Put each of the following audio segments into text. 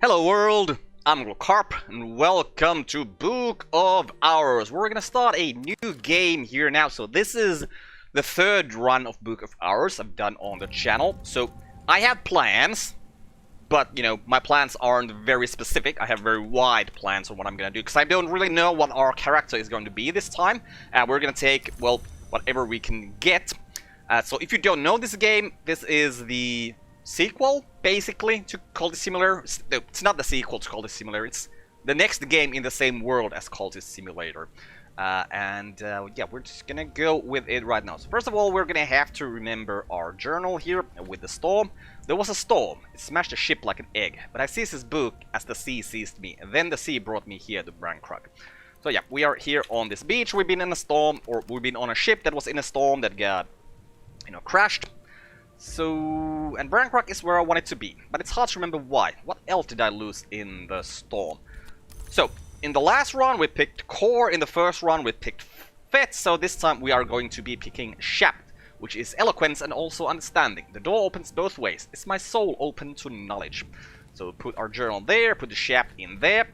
Hello world, I'm Uncle Carp, and welcome to Book of Hours. We're gonna start a new game here now. So this is the third run of Book of Hours I've done on the channel. So I have plans, but my plans aren't very specific. I have very wide plans on what I'm gonna do, because I don't really know what our character is going to be this time. We're gonna take, well, whatever we can get. So if you don't know this game, this is the sequel, basically, to Cultist Simulator. It's not the sequel to Cultist Simulator, it's the next game in the same world as Cultist Simulator. Yeah, we're just gonna go with it right now. So first of all, we're gonna have to remember our journal here with the storm. There was a storm. It smashed the ship like an egg, but I seized this book as the sea seized me, and then the sea brought me here to Brancrock. So yeah, we are here on this beach. We've been in a storm, or we've been on a ship that was in a storm that got, crashed. So, and Brancrock is where I want it to be, but it's hard to remember why. What else did I lose in the storm? So, in the last run we picked Core, in the first run we picked Fet, so this time we are going to be picking Shapt, which is eloquence and also understanding. The door opens both ways. Is my soul open to knowledge? So put our journal there, put the Shapt in there.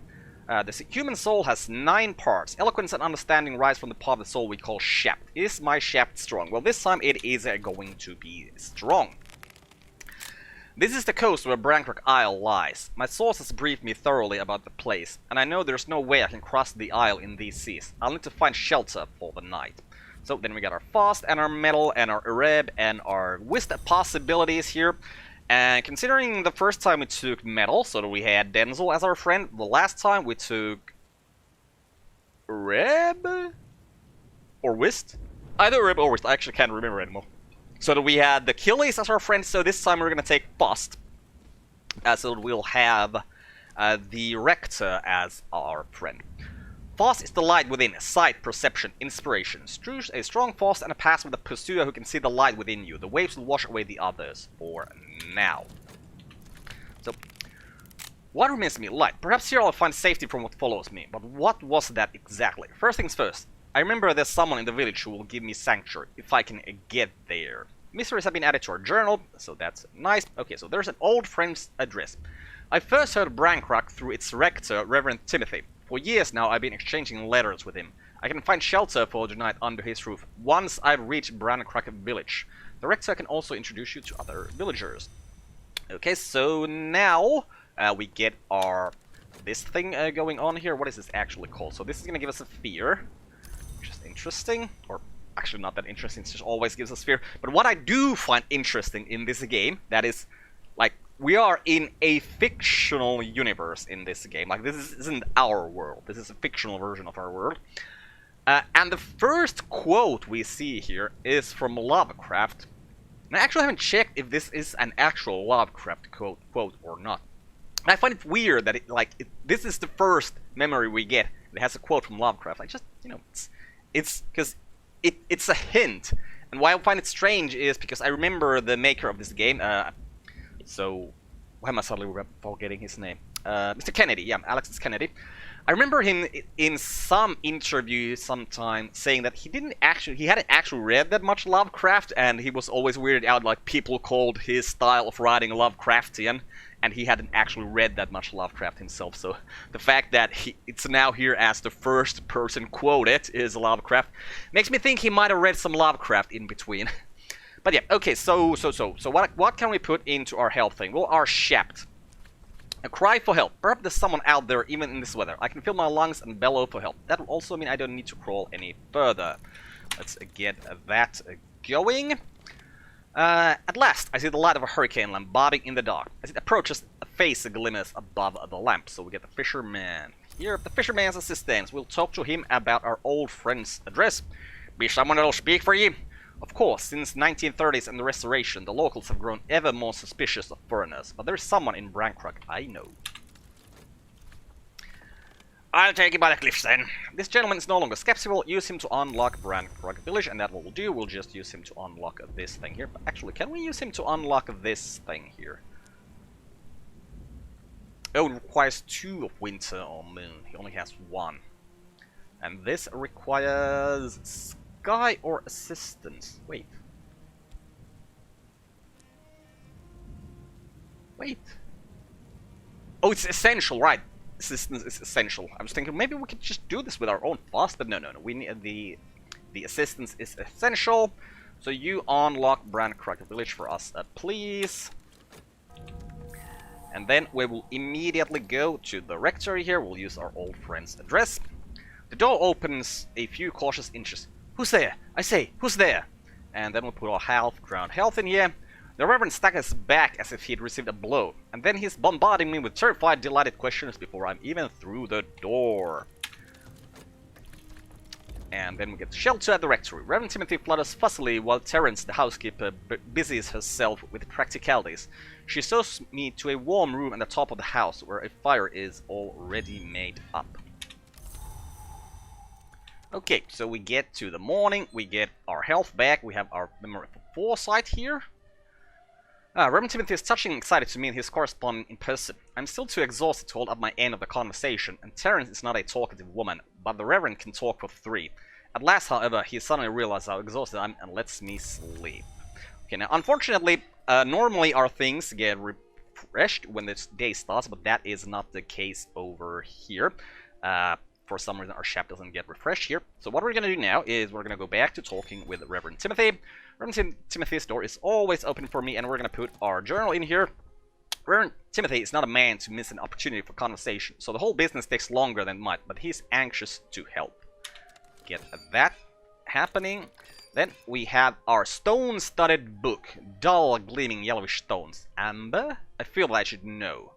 The human soul has 9 parts. Eloquence and understanding rise from the part of the soul we call Shapt. Is my Shapt strong? Well, this time it is going to be strong. This is the coast where Brancrock Isle lies. My sources briefed me thoroughly about the place, and I know there's no way I can cross the isle in these seas. I'll need to find shelter for the night. So then we got our fast and our metal and our Arab and our wisdom possibilities here. And considering the first time we took metal, so that we had Denzel as our friend, the last time we took Reb or Wist? Either Reb or Wist, I actually can't remember anymore. So that we had the Achilles as our friend, so this time we're gonna take Fast. So that we'll have the Rector as our friend. Fast is the light within, sight, perception, inspiration. A strong Fast and a pass with a pursuer who can see the light within you. The waves will wash away the others, for now. So, what remains to me? Light. Perhaps here I'll find safety from what follows me, but what was that exactly? First things first, I remember there's someone in the village who will give me sanctuary, if I can get there. Mysteries have been added to our journal, so that's nice. Okay, so there's an old friend's address. I first heard Brancrock through its rector, Reverend Timothy. For years now, I've been exchanging letters with him. I can find shelter for the night under his roof, once I've reached Brancrock village. The rector can also introduce you to other villagers. Okay, so now we get our this thing going on here. What is this actually called? So this is going to give us a fear, which is interesting. Or actually not that interesting, it just always gives us fear. But what I do find interesting in this game, that is, like, we are in a fictional universe in this game. Like, this isn't our world. This is a fictional version of our world. And the first quote we see here is from Lovecraft. And I actually haven't checked if this is an actual Lovecraft quote or not. And I find it weird that this is the first memory we get that has a quote from Lovecraft. Like, just, it's because it's a hint. And why I find it strange is because I remember the maker of this game, so why am I suddenly forgetting his name? Mr. Kennedy, yeah, Alexis Kennedy. I remember him in some interview sometime saying that he hadn't actually read that much Lovecraft, and he was always weirded out like people called his style of writing Lovecraftian, and he hadn't actually read that much Lovecraft himself. So the fact that it's now here as the first person quoted is Lovecraft makes me think he might have read some Lovecraft in between. But yeah, okay, so what can we put into our health thing? Well, our Shapt. A cry for help. Perhaps there's someone out there even in this weather. I can fill my lungs and bellow for help. That will also mean I don't need to crawl any further. Let's get that going. At last, I see the light of a hurricane lamp bobbing in the dark. As it approaches, a face glimmers above the lamp. So we get the fisherman. Here, the fisherman's assistant. We'll talk to him about our old friend's address. Be someone that'll speak for ye. Of course, since 1930s and the Restoration, the locals have grown ever more suspicious of foreigners, but there's someone in Brancrock I know. I'll take you by the cliffs then. This gentleman is no longer skeptical. Use him to unlock Brancrock village, and that will do. We'll just use him to unlock this thing here. But actually, can we use him to unlock this thing here? Oh, it requires 2 of winter or moon. He only has 1. And this requires Sky or assistance. Wait. Oh, it's essential, right? Assistance is essential. I was thinking maybe we could just do this with our own fast, but no. We need the assistance is essential. So you unlock Brand Cracker Village for us, please. And then we will immediately go to the rectory here. We'll use our old friend's address. The door opens a few cautious inches. Who's there? I say, who's there? And then we'll put our ground health in here. The Reverend staggers back as if he'd received a blow. And then he's bombarding me with terrified, delighted questions before I'm even through the door. And then we get shelter at the rectory. Reverend Timothy flutters fussily while Terence, the housekeeper, busies herself with practicalities. She shows me to a warm room at the top of the house where a fire is already made up. Okay, so we get to the morning, we get our health back, we have our memory for foresight here. Reverend Timothy is touchingly excited to meet his correspondent in person. I'm still too exhausted to hold up my end of the conversation, and Terence is not a talkative woman, but the Reverend can talk for 3. At last, however, he suddenly realizes how exhausted I am and lets me sleep. Okay, now, unfortunately, normally our things get refreshed when the day starts, but that is not the case over here. For some reason, our ship doesn't get refreshed here. So what we're going to do now is we're going to go back to talking with Reverend Timothy. Reverend Timothy's door is always open for me, and we're going to put our journal in here. Reverend Timothy is not a man to miss an opportunity for conversation, so the whole business takes longer than it might, but he's anxious to help. Get that happening. Then we have our stone-studded book. Dull, gleaming yellowish stones. Amber? I feel that I should know.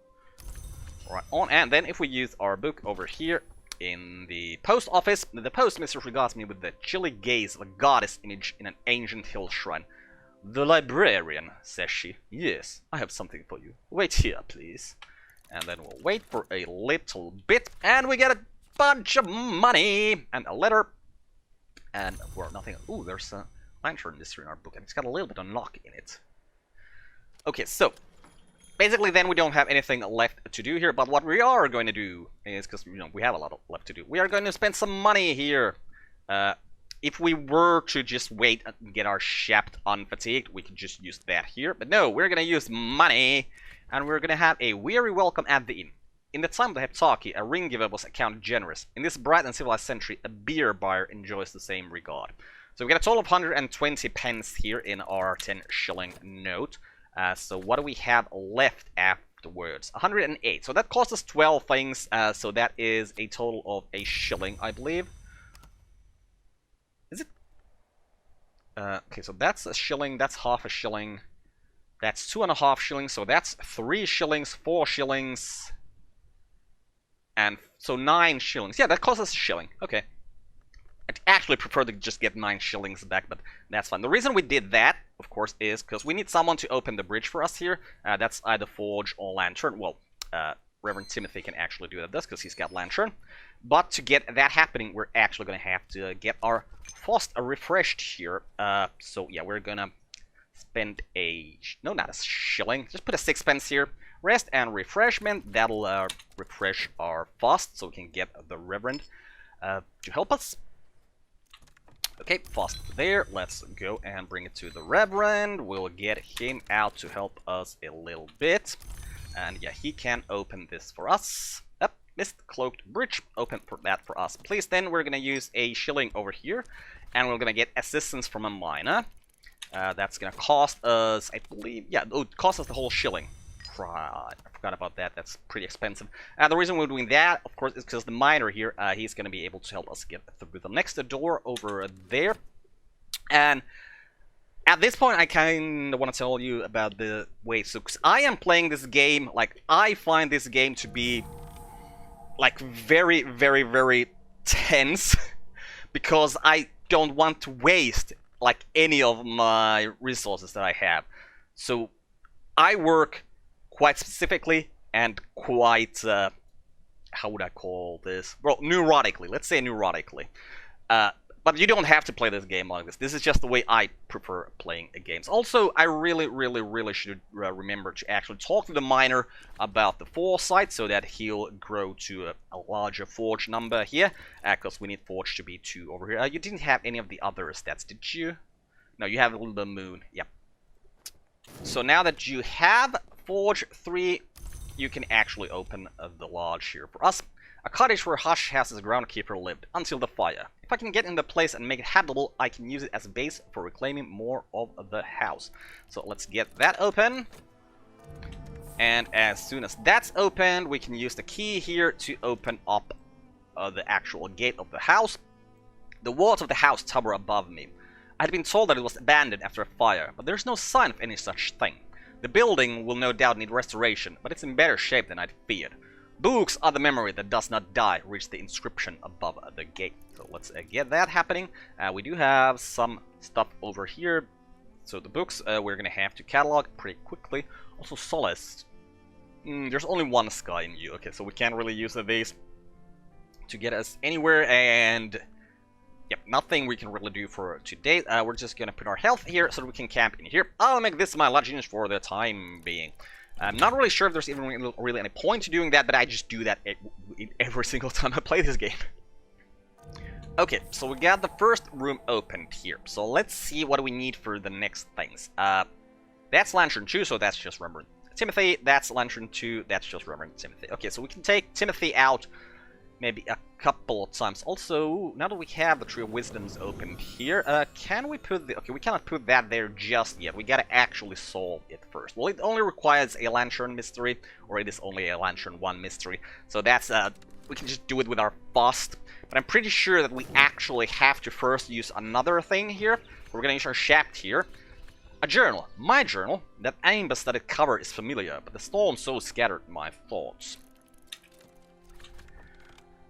Alright, on, and then if we use our book over here, in the post office, the postmistress regards me with the chilly gaze of a goddess image in an ancient hill shrine. The librarian, says she. Yes, I have something for you. Wait here, please. And then we'll wait for a little bit, and we get a bunch of money, and a letter, and well, nothing. Ooh, there's a lantern mystery in our book, and it's got a little bit of knock in it. Okay, so basically, then we don't have anything left to do here, but what we are going to do is, because, you know, we have a lot left to do, we are going to spend some money here. If we were to just wait and get our shaft unfatigued, we could just use that here. But no, we're going to use money, and we're going to have a weary welcome at the inn. In the time of the Heptarchy, a ring giver was accounted generous. In this bright and civilized century, a beer buyer enjoys the same regard. So we get a total of 120 pence here in our 10-shilling note. So what do we have left afterwards? 108. So that cost us 12 things. So that is a total of a shilling, I believe. Is it? Okay, so that's a shilling. That's half a shilling. That's 2.5 shillings. So that's 3 shillings, 4 shillings. And so 9 shillings. Yeah, that cost us a shilling. Okay. I'd actually prefer to just get 9 shillings back, but that's fine. The reason we did that, of course, is because we need someone to open the bridge for us here. That's either Forge or Lantern. Well, Reverend Timothy can actually do that because he's got Lantern. But to get that happening, we're actually going to have to get our Fost refreshed here. So, yeah, we're going to spend a... No, not a shilling. Just put a 6 pence here. Rest and refreshment. That'll refresh our Fost so we can get the Reverend to help us. Okay, Fost there. Let's go and bring it to the Reverend. We'll get him out to help us a little bit. And yeah, he can open this for us. Up, missed cloaked bridge. Open that for us, please. Then we're gonna use a shilling over here, and we're gonna get assistance from a miner. That's gonna cost us, I believe, yeah, it cost us the whole shilling. Right, I forgot about that. That's pretty expensive. The reason we're doing that, of course, is because the miner here, he's going to be able to help us get through the next door over there. And at this point, I kind of want to tell you about the way. So, because I am playing this game, like, I find this game to be, like, very, very, very tense. Because I don't want to waste, like, any of my resources that I have. So, I work quite specifically and quite, how would I call this? Well, neurotically. Let's say neurotically. But you don't have to play this game like this. This is just the way I prefer playing games. Also, I really, really, really should remember to actually talk to the miner about the foresight so that he'll grow to a larger forge number here. Because we need forge to be 2 over here. You didn't have any of the other stats, did you? No, you have the moon. Yep. So now that you have Forge 3 you can actually open the lodge here for us. A cottage where Hush House's groundkeeper lived until the fire. If I can get in the place and make it habitable, I can use it as a base for reclaiming more of the house. So let's get that open. And as soon as that's opened, we can use the key here to open up the actual gate of the house. The walls of the house tower above me. I had been told that it was abandoned after a fire, but there's no sign of any such thing. The building will no doubt need restoration, but it's in better shape than I'd feared. Books are the memory that does not die, reads the inscription above the gate. So let's get that happening. We do have some stuff over here. So the books we're gonna have to catalog pretty quickly. Also Solace. There's only one sky in you. Okay, so we can't really use these to get us anywhere, and yep, nothing we can really do for today. We're just gonna put our health here so that we can camp in here. I'll make this my lodgings for the time being. I'm not really sure if there's even really any point to doing that, but I just do that every single time I play this game. Okay, so we got the first room opened here. So let's see what we need for the next things. That's Lantern 2, so that's just Reverend Timothy. That's Lantern 2, that's just Reverend Timothy. Okay, so we can take Timothy out maybe a couple of times. Also, now that we have the Tree of Wisdoms opened here, can we put the... Okay, we cannot put that there just yet. We gotta actually solve it first. Well, it only requires a Lantern mystery, or it is only a Lantern 1 mystery. So that's, we can just do it with our bust. But I'm pretty sure that we actually have to first use another thing here. We're gonna use our shaft here. A journal. My journal. That amber-studded cover is familiar, but the storm so scattered my thoughts.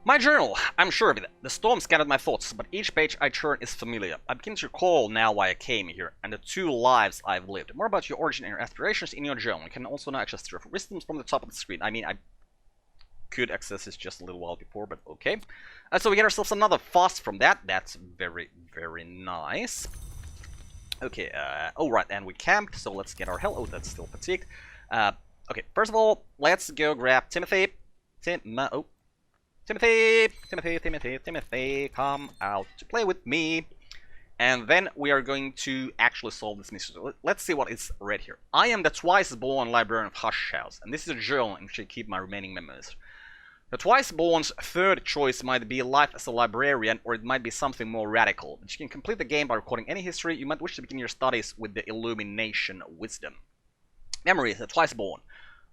My journal, I'm sure of it. The storm scattered my thoughts, but each page I turn is familiar. I begin to recall now why I came here, and the 2 lives I've lived. More about your origin and your aspirations in your journal. You can also now access the wisdoms from the top of the screen. I mean, I could access this just a little while before, but okay. So we get ourselves another fast from that. That's very, very nice. Okay, oh right, and we camped, so let's get our health. Oh, that's still fatigued. Okay, first of all, let's go grab Timothy. Timothy, come out to play with me. And then we are going to actually solve this mystery. Let's see what is read here. I am the twice-born librarian of Hush House, and this is a journal in which I keep my remaining memories. The twice-born's third choice might be life as a librarian, or it might be something more radical. But you can complete the game by recording any history. You might wish to begin your studies with the Illumination Wisdom. Memories, the twice-born.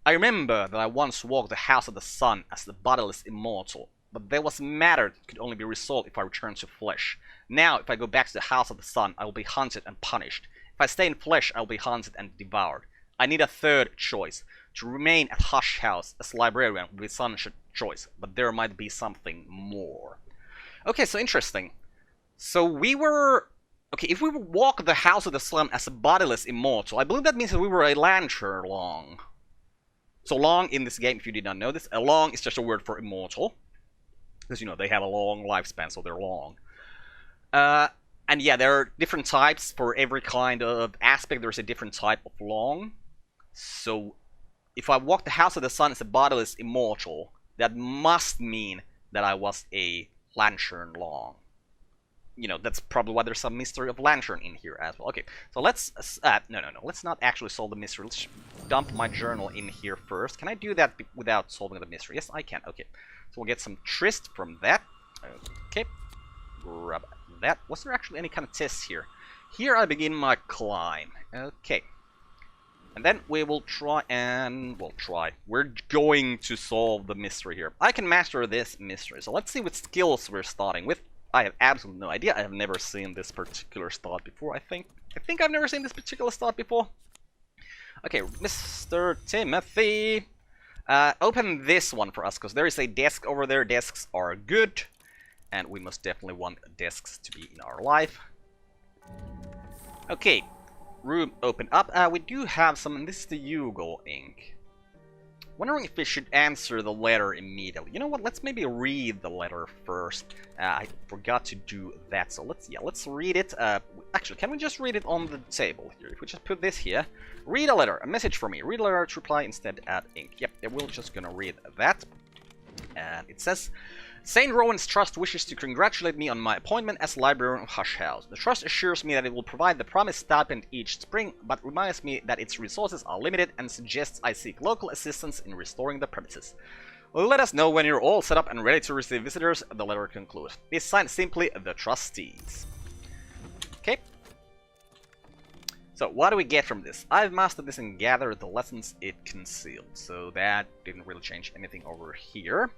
I remember that I once walked the House of the Sun as the bodiless immortal, but there was matter that could only be resolved if I returned to flesh. Now, if I go back to the House of the Sun, I will be hunted and punished. If I stay in flesh, I will be hunted and devoured. I need a third choice. To remain at Hush House as librarian would be such a choice, but there might be something more. Okay, so interesting. So we were... Okay, if we walk the House of the Sun as a bodiless immortal, I believe that means that we were a lantern long. So long in this game, if you did not know this, a long is just a word for immortal. Because, you know, they have a long lifespan, so they're long. And yeah, there are different types for every kind of aspect. There's a different type of long. So, if I walk the House of the Sun as a bodiless immortal, that must mean that I was a lantern long. You know, that's probably why there's some mystery of lantern in here as well. Okay, so let's... no. Let's not actually solve the mystery. Let's dump my journal in here first. Can I do that without solving the mystery? Yes, I can. Okay, so we'll get some tryst from that. Okay, grab that. Was there actually any kind of tests here? Here I begin my climb. Okay. And then we will try and... We'll try. We're going to solve the mystery here. I can master this mystery. So let's see what skills we're starting with. I have absolutely no idea. I have never seen this particular start before, I think. I think I've never seen this particular start before. Okay, Mr. Timothy. Open this one for us, because there is a desk over there. Desks are good. And we most definitely want desks to be in our life. Okay. Room open up. We do have some, and this is the Yugo ink. Wondering if we should answer the letter immediately. You know what? Let's maybe read the letter first. I forgot to do that, so let's read it. Actually, can we just read it on the table here? If we just put this here, read a letter, a message for me. Read a letter to reply instead add ink. Yep, we're just gonna read that. And it says, St. Rowan's Trust wishes to congratulate me on my appointment as librarian of Hush House. The Trust assures me that it will provide the promised stipend each spring, but reminds me that its resources are limited and suggests I seek local assistance in restoring the premises. Let us know when you're all set up and ready to receive visitors, the letter concludes. It's signed simply, the Trustees. Okay. So, what do we get from this? I've mastered this and gathered the lessons it concealed. So, that didn't really change anything over here.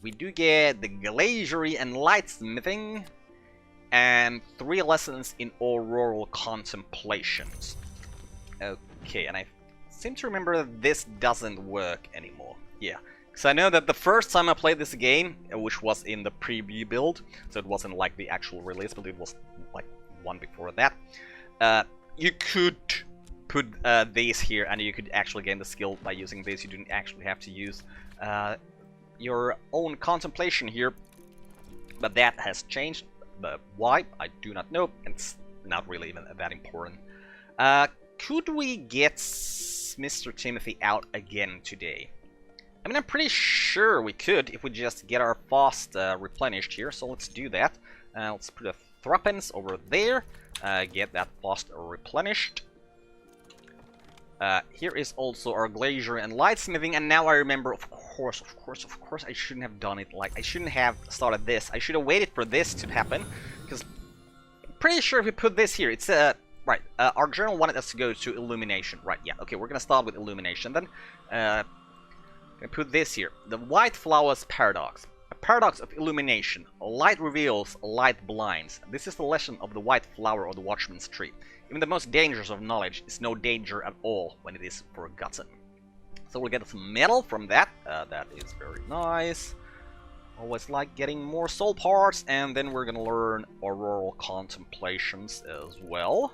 We do get the glaziering and lightsmithing, and 3 lessons in auroral contemplations. Okay, and I seem to remember that this doesn't work anymore. Yeah, because I know that the first time I played this game, which was in the preview build, so it wasn't like the actual release, but it was like one before that, you could put these here, and you could actually gain the skill by using these. You didn't actually have to use your own contemplation here, but that has changed. But why? I do not know. It's not really even that important. Could we get Mr. Timothy out again today? I mean, I'm pretty sure we could if we just get our fast replenished here. So let's do that. Let's put a threepence over there. Get that fast replenished. Here is also our glazier and lightsmithing, and now I remember, of course, I shouldn't have done it. Like, I shouldn't have started this. I should have waited for this to happen, because I'm pretty sure if we put this here, it's right. Our journal wanted us to go to illumination, right? Yeah. Okay, we're gonna start with illumination then. Gonna put this here, the white flowers paradox. A paradox of illumination. Light reveals, light blinds. This is the lesson of the white flower or the watchman's tree. Even the most dangerous of knowledge is no danger at all when it is forgotten. So we'll get some metal from that. That is very nice. Always like getting more soul parts, and then we're gonna learn auroral contemplations as well.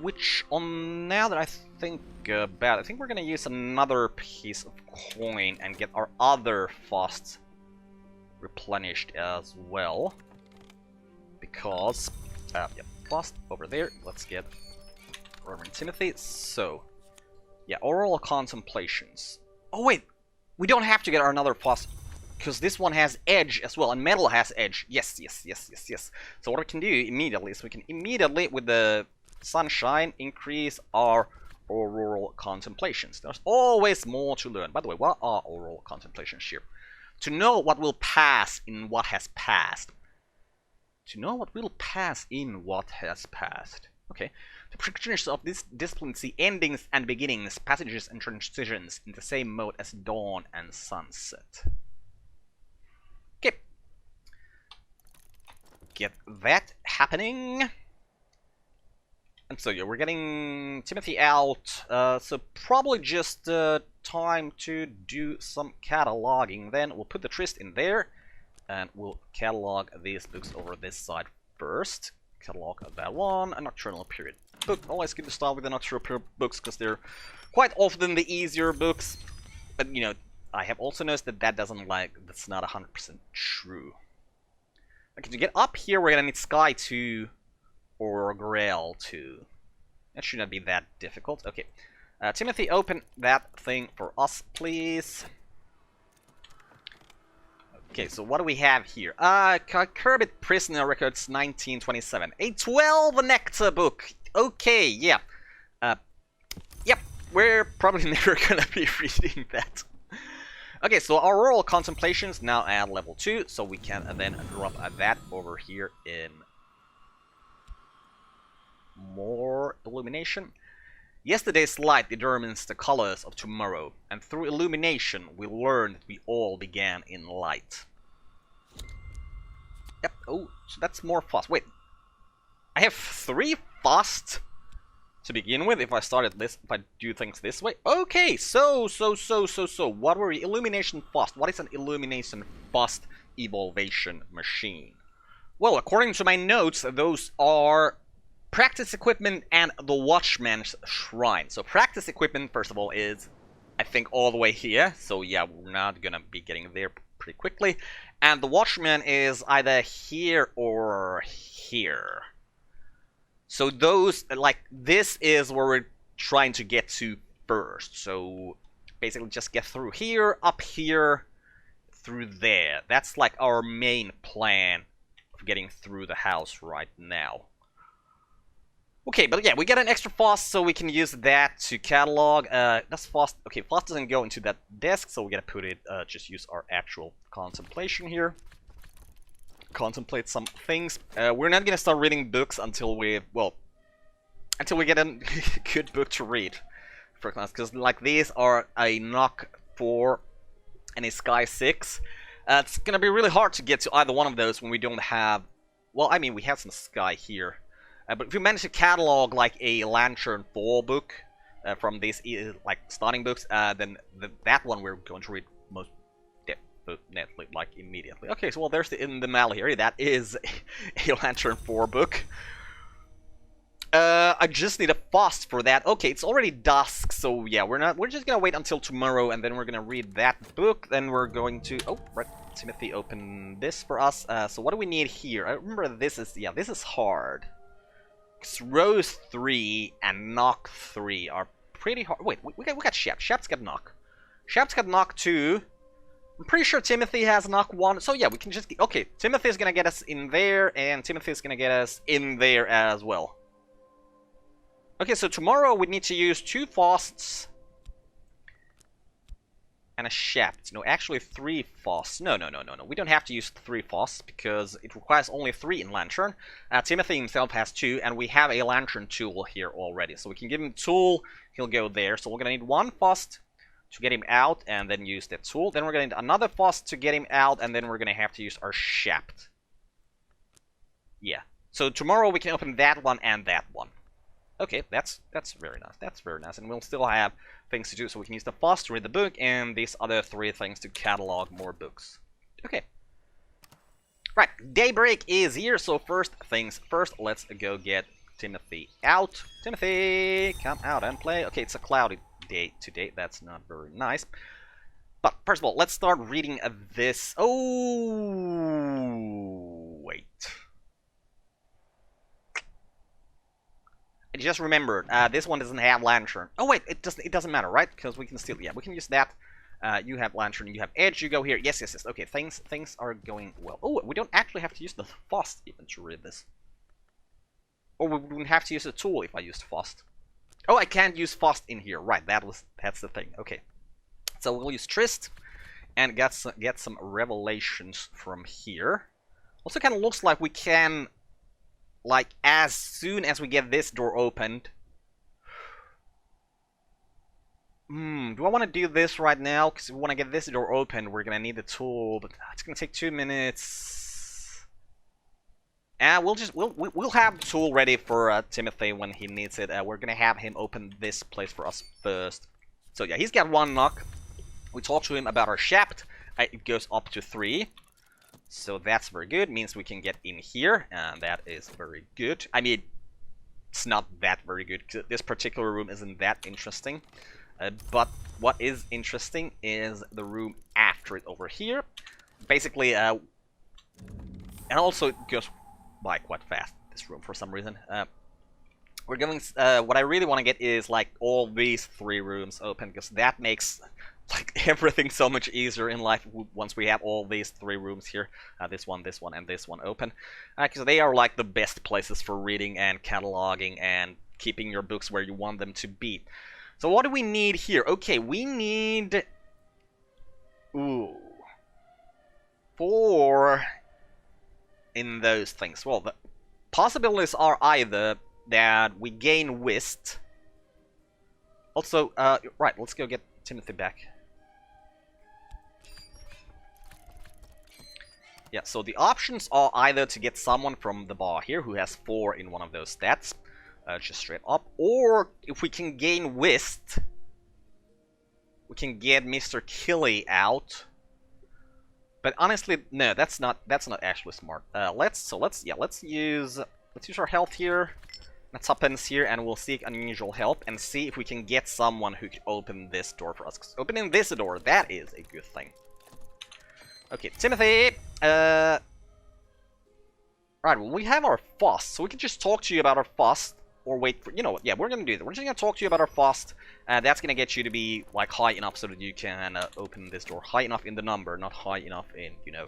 Which, on now that I think about it, I think we're gonna use another piece of coin and get our other fast replenished as well. Because, yeah, fast over there. Let's get Reverend Timothy. So, yeah, auroral contemplations. Oh wait, we don't have to get our another fast, because this one has edge as well, and metal has edge. Yes. So what we can do immediately is we can immediately, with the sunshine, increase our auroral contemplations. There's always more to learn. By the way, what are auroral contemplations here? To know what will pass in what has passed. To know what will pass in what has passed. Okay. The practitioners of this discipline see endings and beginnings, passages and transitions in the same mode as dawn and sunset. Okay. Get that happening. And so yeah, we're getting Timothy out, so probably just time to do some cataloging. Then we'll put the tryst in there, and we'll catalog these books over this side first. Catalog that one, a nocturnal period book. Always good to start with the nocturnal period books, because they're quite often the easier books. But you know, I have also noticed that that's not 100% true. Okay, to get up here, we're gonna need Sky 2 or Grail 2. That should not be that difficult. Okay, Timothy, open that thing for us, please. Okay, so what do we have here? Kerbit Prisoner Records 1927. A 12 Nectar book. Okay, yeah. Yep, we're probably never gonna be reading that. Okay, so our auroral contemplations now at level 2, so we can then drop that over here in more illumination. Yesterday's light determines the colors of tomorrow, and through illumination we learn that we all began in light. Yep, oh, so that's more fast. Wait, I have 3 fast to begin with if I started this, if I do things this way. Okay, so, what were we? Illumination fast. What is an illumination fast evolvation machine? Well, according to my notes, those are practice equipment and the Watchman's Shrine. So practice equipment, first of all, is, I think, all the way here. So yeah, we're not gonna be getting there pretty quickly. And the Watchman is either here or here. So those, like, this is where we're trying to get to first. So basically just get through here, up here, through there. That's like our main plan of getting through the house right now. Okay, but yeah, we get an extra fast, so we can use that to catalog. That's fast. Okay, fast doesn't go into that desk, so we gotta put it, just use our actual contemplation here. Contemplate some things. We're not gonna start reading books until we, well, until we get a good book to read for class, because like these are a knock 4 and a sky 6. It's gonna be really hard to get to either one of those when we don't have, well, I mean, we have some sky here. But if we manage to catalog like a Lantern 4 book from these like starting books, then that one we're going to read most definitely, like immediately. Okay, so well, there's the in the Mal here. That is a Lantern 4 book. I just need a fast for that. Okay, it's already dusk, so yeah, we're just gonna wait until tomorrow, and then we're gonna read that book. Then we're going to, oh, right, Timothy opened this for us. So what do we need here? I remember this is, yeah, this is hard. Rows 3 and knock 3 are pretty hard. Wait, we got Shep. Shep's got knock. Shep's got knock 2. I'm pretty sure Timothy has knock 1. So yeah, we can just... Okay, Timothy's gonna get us in there, and Timothy's gonna get us in there as well. Okay, so tomorrow we need to use 2 fasts and a Shept. No, actually 3 fasts. No. We don't have to use 3 fasts because it requires only 3 in Lantern. Timothy himself has 2, and we have a Lantern tool here already. So we can give him a tool, he'll go there. So we're gonna need 1 fast to get him out, and then use that tool. Then we're gonna need another fast to get him out, and then we're gonna have to use our Shept. Yeah. So tomorrow we can open that one and that one. Okay, that's very nice. That's very nice, and we'll still have things to do, so we can use the fast to read the book, and these other 3 things to catalog more books. Okay. Right, daybreak is here, so first things first, let's go get Timothy out. Timothy, come out and play. Okay, it's a cloudy day today. That's not very nice. But first of all, let's start reading this. Oh, wait. I just remembered, this one doesn't have Lantern. Oh wait, it doesn't matter, right? Because we can still, yeah, we can use that. You have Lantern, you have Edge, you go here. Yes. Okay, things are going well. Oh, we don't actually have to use the fast even to read this. Or we wouldn't have to use a tool if I used fast. Oh, I can't use fast in here. Right, that's the thing. Okay. So we'll use Trist and get some revelations from here. Also kind of looks like we can, like, as soon as we get this door opened. Do I want to do this right now? Because if we want to get this door open, we're going to need the tool. But it's going to take 2 minutes. And we'll have the tool ready for Timothy when he needs it. We're going to have him open this place for us first. So yeah, he's got 1 knock. We talked to him about our Shept. It goes up to 3. So that's very good, means we can get in here, and that is very good. I mean, it's not that very good, because this particular room isn't that interesting. But what is interesting is the room after it over here. Basically, and also it goes by quite fast, this room, for some reason. We're going, what I really want to get is, like, all these 3 rooms open, because that makes, like, everything so much easier in life once we have all these 3 rooms here. This one, and this one open. Because they are, like, the best places for reading and cataloging and keeping your books where you want them to be. So what do we need here? Okay, we need... Ooh. 4 in those things. Well, the possibilities are either that we gain Whist. Also, right, let's go get Timothy back. Yeah, so the options are either to get someone from the bar here who has 4 in one of those stats, just straight up, or if we can gain Whist, we can get Mr. Killy out. But honestly, no, that's not actually smart. Let's use our health here. Let's tuppence here, and we'll seek unusual help and see if we can get someone who can open this door for us. 'Cause opening this door, that is a good thing. Okay, Timothy. Right, well, we have our fast, so we can just talk to you about our fast. or wait for, you know what, yeah, we're gonna do that. We're just gonna talk to you about our fast. That's gonna get you to be, like, high enough so that you can open this door. High enough in the number, not high enough in, you know,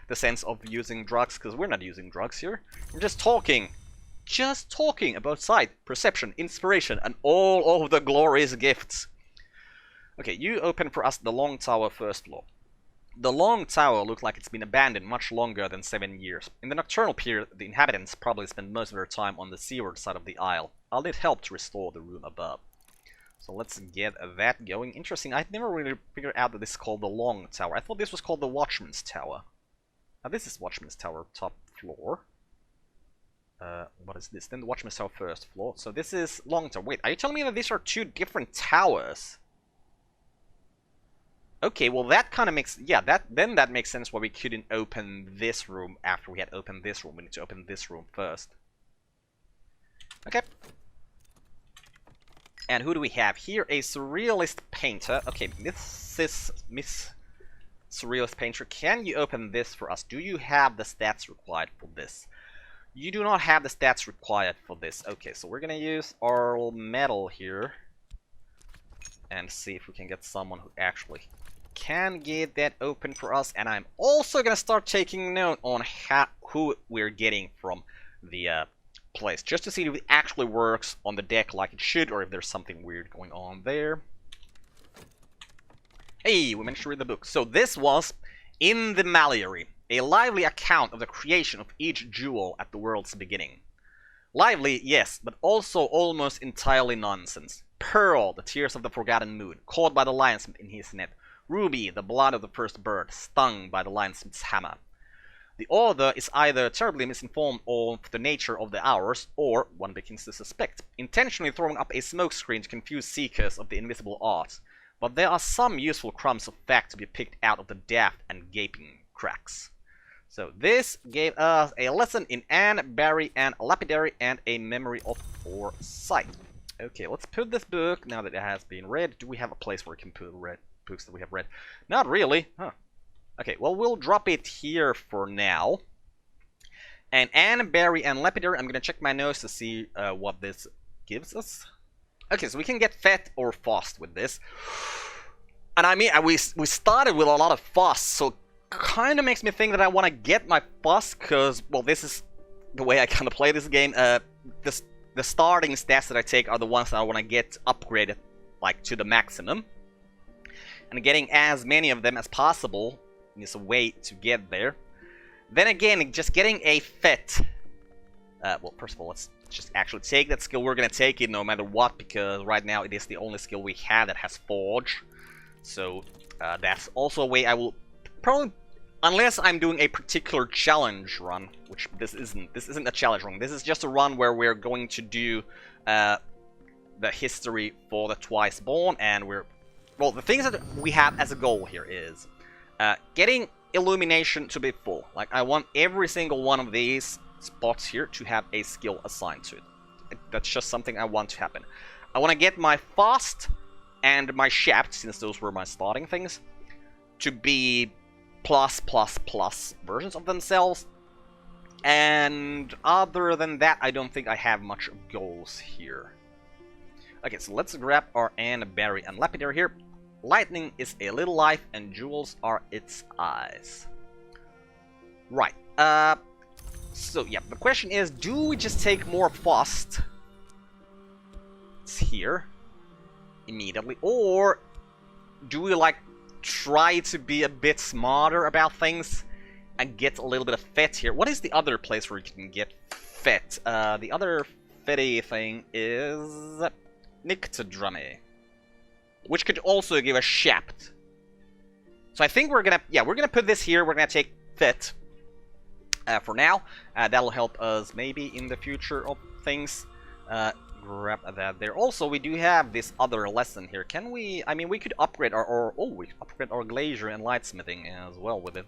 the sense of using drugs, because we're not using drugs here. We're just talking about sight, perception, inspiration, and all of the glorious gifts. Okay, you open for us the Long Tower first floor. The Long Tower looked like it's been abandoned much longer than 7 years. In the nocturnal period, the inhabitants probably spent most of their time on the seaward side of the isle. I'll need help to restore the room above. So let's get that going. Interesting, I'd never really figured out that this is called the Long Tower. I thought this was called the Watchman's Tower. Now this is Watchman's Tower, top floor. What is this? Then the Watchman's Tower, first floor. So this is Long Tower. Wait, are you telling me that these are two different towers? Okay, well that kind of makes, yeah, that makes sense why we couldn't open this room after we had opened this room. We need to open this room first. Okay. And who do we have here? A surrealist painter. Okay, Miss Surrealist Painter, can you open this for us? Do you have the stats required for this? You do not have the stats required for this. Okay, so we're gonna use our metal here and see if we can get someone who actually can get that open for us. And I'm also gonna start taking note on who we're getting from the place, just to see if it actually works on the deck like it should, or if there's something weird going on there. Hey, we managed to read the book. So this was In the Malleary, a lively account of the creation of each jewel at the world's beginning. Lively, yes, but also almost entirely nonsense. Pearl, the tears of the forgotten moon, caught by the lionsmith in his net. Ruby, the blood of the first bird, stung by the lionsmith's hammer. The author is either terribly misinformed of the nature of the hours, or, one begins to suspect, intentionally throwing up a smokescreen to confuse seekers of the invisible art. But there are some useful crumbs of fact to be picked out of the daft and gaping cracks. So this gave us a lesson in Anne, Barry, and Lapidary, and a memory of foresight. Okay, let's put this book, now that it has been read. Do we have a place where we can put books that we have read? Not really, huh. Okay, well, we'll drop it here for now. And Anne, Barry, and Lapidary, I'm gonna check my notes to see what this gives us. Okay, so we can get fat or fast with this. And I mean, we started with a lot of fast, so kind of makes me think that I want to get my fast, because, well, this is the way I kind of play this game. The starting stats that I take are the ones that I want to get upgraded, like, to the maximum. And getting as many of them as possible is a way to get there. Then again, just getting a fit. Well, first of all, let's just actually take that skill. We're gonna take it no matter what, because right now it is the only skill we have that has Forge. So that's also a way I will probably, unless I'm doing a particular challenge run, which this isn't. This isn't a challenge run. This is just a run where we're going to do the history for the Twice Born, and well, the things that we have as a goal here is getting illumination to be full. Like, I want every single one of these spots here to have a skill assigned to it. That's just something I want to happen. I want to get my fast and my shaft, since those were my starting things, to be plus versions of themselves. And other than that, I don't think I have much goals here. Okay, so let's grab our Anne, Barry, and Lapidary here. Lightning is a little life, and jewels are its eyes. Right. So, yeah, the question is, do we just take more fast? It's here. Immediately. Or do we, like, try to be a bit smarter about things and get a little bit of fit here? What is the other place where you can get fit? The other fitty thing is Nyctodramy, which could also give a shaft. So I think we're gonna put this here. We're gonna take fit for now. That'll help us maybe in the future of things. Grab that there. Also, we do have this other lesson here. Can we? I mean, we could upgrade we upgrade our glazier and lightsmithing as well with it.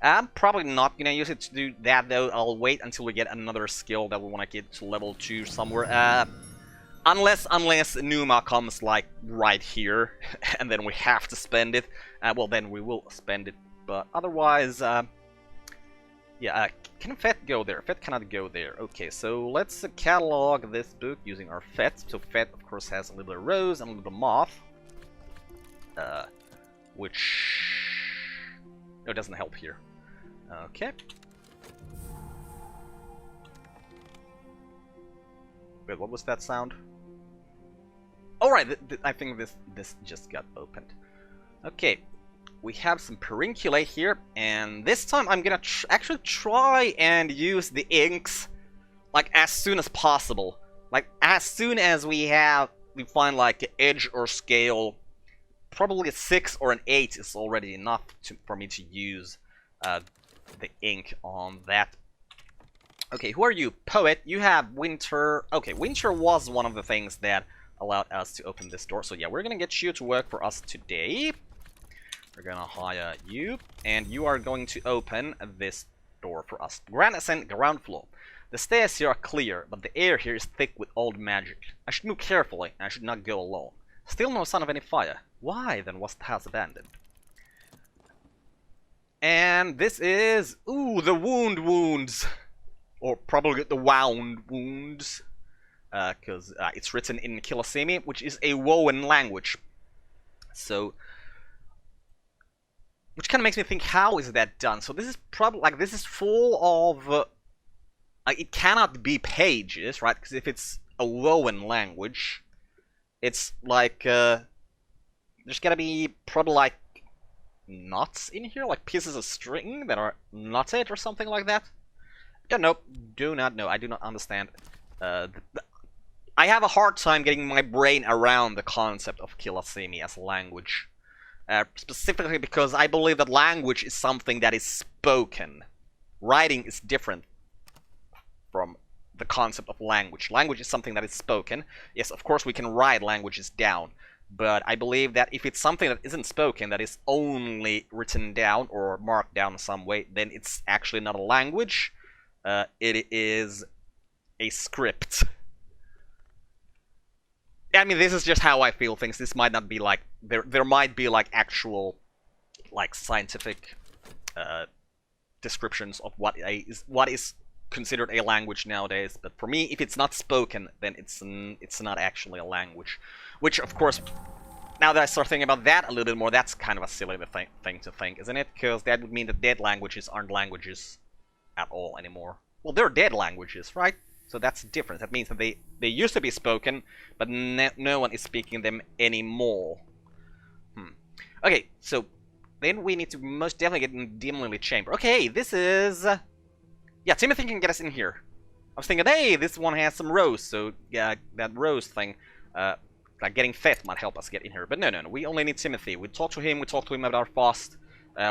I'm probably not gonna use it to do that though. I'll wait until we get another skill that we want to get to level 2 somewhere. Unless Numa comes, like, right here, and then we have to spend it. Well, then we will spend it. But otherwise, Yeah, can Fet go there? Fet cannot go there. Okay, so let's catalog this book using our Fet. So Fet, of course, has a little rose and a little moth. Which... No, it doesn't help here. Okay. Wait, what was that sound? Alright, I think this just got opened. Okay, we have some perinculae here, and this time I'm gonna actually try and use the inks like as soon as possible. Like as soon as we find like an edge or scale, probably a 6 or an 8 is already enough for me to use the ink on that. Okay, who are you? Poet. You have Winter. Okay, Winter was one of the things that allowed us to open this door. So yeah, we're gonna get you to work for us today. We're gonna hire you, and you are going to open this door for us. Grand ascent, ground floor. The stairs here are clear, but the air here is thick with old magic. I should move carefully, and I should not go alone. Still no sign of any fire. Why then was the house abandoned? And this is... Ooh, the wounds. Or probably the wound wounds. Because it's written in Kilasimi, which is a Woan language. So... Which kind of makes me think, how is that done? So this is probably... Like, this is full of... it cannot be pages, right? Because if it's a Woan language... It's like... there's gotta be probably like... knots in here? Like pieces of string that are knotted or something like that? Don't know. Do not know. I do not understand. I have a hard time getting my brain around the concept of Kilasimi as a language. Specifically because I believe that language is something that is spoken. Writing is different from the concept of language. Language is something that is spoken. Yes, of course we can write languages down. But I believe that if it's something that isn't spoken, that is only written down or marked down in some way, then it's actually not a language. It is a script. I mean, this is just how I feel things. This might not be like... There might be like actual like scientific descriptions of what is considered a language nowadays. But for me, if it's not spoken, then it's not actually a language. Which, of course, now that I start thinking about that a little bit more, that's kind of a silly thing to think, isn't it? Because that would mean that dead languages aren't languages at all anymore. Well, they're dead languages, right? So that's different. That means that they used to be spoken, but no one is speaking them anymore. Okay, so then we need to most definitely get in the dim lily chamber. Okay, this is... yeah, Timothy can get us in here. I was thinking, hey, this one has some rose, so yeah, that rose thing, like getting Fet might help us get in here. But no, we only need Timothy. We talk to him about our fast,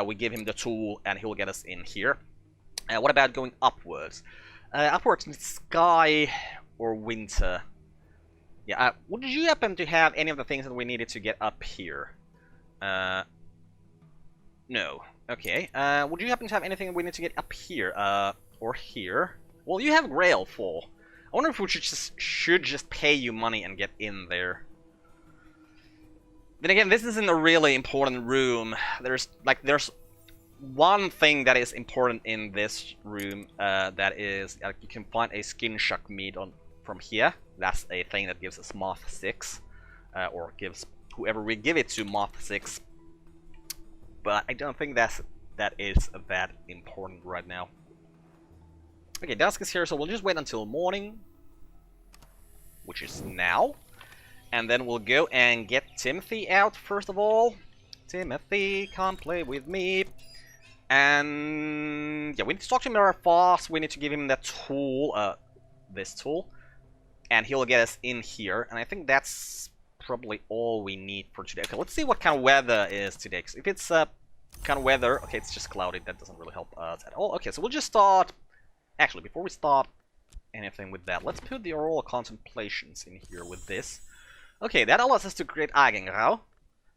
we give him the tool, and he'll get us in here. What about going upwards? Upwards in sky or winter? Yeah, would you happen to have any of the things that we needed to get up here? No. Okay. Would you happen to have anything that we need to get up here? Or here? Well, you have Grailfall. I wonder if we should just pay you money and get in there. Then again, this isn't a really important room. There's one thing that is important in this room, that is, you can find a skin shock meat from here. That's a thing that gives us Moth 6, or gives whoever we give it to Moth 6. But I don't think that is that important right now. Okay, dusk is here, so we'll just wait until morning, which is now. And then we'll go and get Timothy out first of all. Timothy, come play with me. And yeah, we need to talk to him very fast. We need to give him that tool, this tool, and he'll get us in here. And I think that's probably all we need for today. Okay, let's see what kind of weather is today. 'Cause if it's kind of weather, okay, it's just cloudy. That doesn't really help us at all. Okay, so we'll just start. Actually, before we start anything with that, let's put the oral contemplations in here with this. Okay, that allows us to create Eigengrau.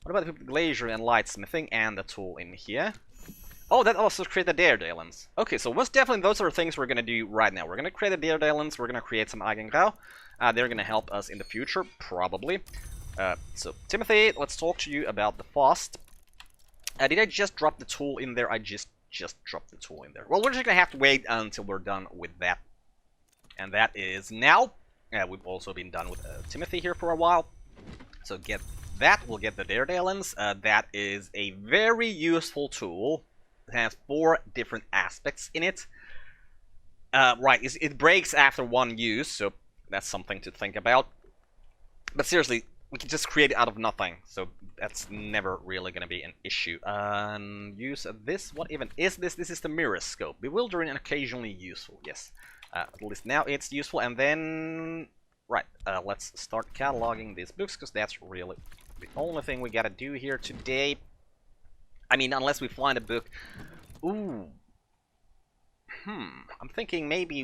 What about the glazier and lightsmithing and the tool in here? Oh, that also create the Daredalens. Okay, so most definitely those are things we're going to do right now. We're going to create the Daredalens, we're going to create some Eigengrau. They're going to help us in the future, probably. So, Timothy, let's talk to you about the fast. Did I just drop the tool in there? I just just drop the tool in there. Well, we're just gonna have to wait until we're done with that. And that is now. We've also been done with Timothy here for a while. So get that, we'll get the Daredalens. That is a very useful tool. It has 4 different aspects in it. Right, it breaks after 1 use, so that's something to think about. But seriously, we can just create it out of nothing, so that's never really going to be an issue. Use this, what even is this? This is the mirror scope. Bewildering and occasionally useful, yes. At least now it's useful, and then... Right, let's start cataloging these books, because that's really the only thing we gotta do here today. I mean, unless we find a book... Ooh. I'm thinking maybe...